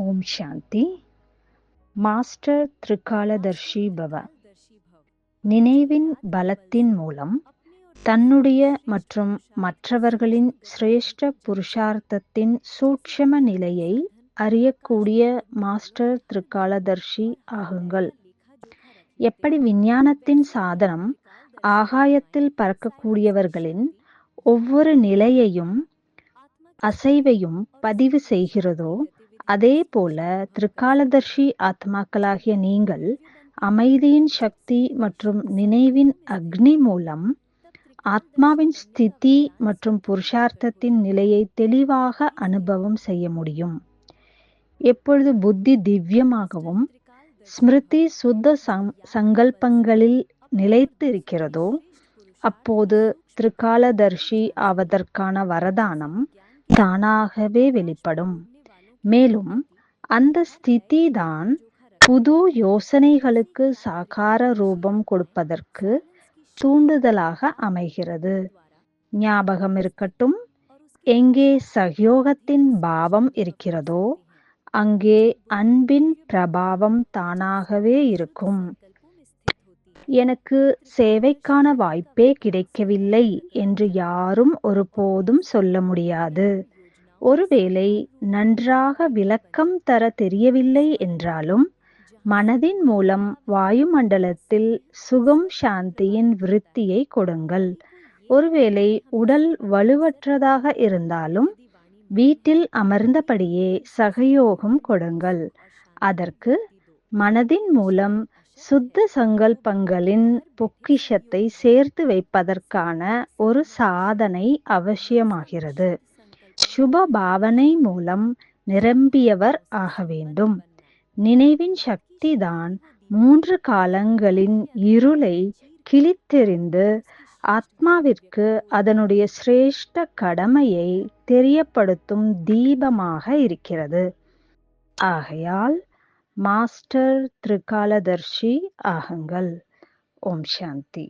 ஓம் சாந்தி. Master திரிகாலதர்ஷி பவ. நினைவின் பலத்தின் மூலம் தன்னுடைய மற்றும் மற்றவர்களின் சிரேஷ்ட புருஷார்த்தத்தின் சூட்சும நிலையை அறியக்கூடிய மாஸ்டர் திரிகாலதர்ஷி ஆகுங்கள். எப்படி விஞ்ஞானத்தின் சாதனம் ஆகாயத்தில் பறக்கக்கூடியவர்களின் ஒவ்வொரு நிலையையும் அசைவையும் பதிவு செய்கிறதோ, அதே போல திரிகாலதர்ஷி ஆத்மாக்களாகிய நீங்கள் அமைதியின் சக்தி மற்றும் நினைவின் அக்னி மூலம் ஆத்மாவின் ஸ்திதி மற்றும் புருஷார்த்தத்தின் நிலையை தெளிவாக அனுபவம் செய்ய முடியும். எப்பொழுது புத்தி திவ்யமாகவும் ஸ்மிருதி சுத்த சங்கல்பங்களில் நிலைத்து இருக்கிறதோ, அப்போது திரிகாலதர்ஷி ஆவதற்கான வரதானம் தானாகவே வெளிப்படும். மேலும் அந்த ஸ்திதி தான் புது யோசனைகளுக்கு சாகார ரூபம் கொடுப்பதற்கு தூண்டுதலாக அமைகிறது. ஞாபகம் இருக்கட்டும், எங்கே சகயோகத்தின் பாவம் இருக்கிறதோ அங்கே அன்பின் பிரபாவம் தானாகவே இருக்கும். எனக்கு சேவைக்கான வாய்ப்பே கிடைக்கவில்லை என்று யாரும் ஒருபோதும் சொல்ல முடியாது. ஒருவேளை நன்றாக விளக்கம் தர தெரியவில்லை என்றாலும் மனதின் மூலம் வாயுமண்டலத்தில் சுகம் சாந்தியின் விருத்தியை கொடுங்கள். ஒருவேளை உடல் வலுவற்றதாக இருந்தாலும் வீட்டில் அமர்ந்தபடியே சகயோகம் கொடுங்கள். அதற்கு மனதின் மூலம் சுத்த சங்கல்பங்களின் பொக்கிஷத்தை சேர்த்து வைப்பதற்கான ஒரு சாதனை அவசியமாகிறது. சுப பாவனை மூலம் நிரம்பியவர் ஆக வேண்டும். நினைவின் சக்தி தான் 3 காலங்களின் இருளை கிழித்தெறிந்து ஆத்மாவிற்கு அதனுடைய சிரேஷ்ட கடமையை தெரியப்படுத்தும் தீபமாக இருக்கிறது. ஆகையால் மாஸ்டர் திரிகாலதர்ஷி ஆகுங்கள். ஓம் சாந்தி.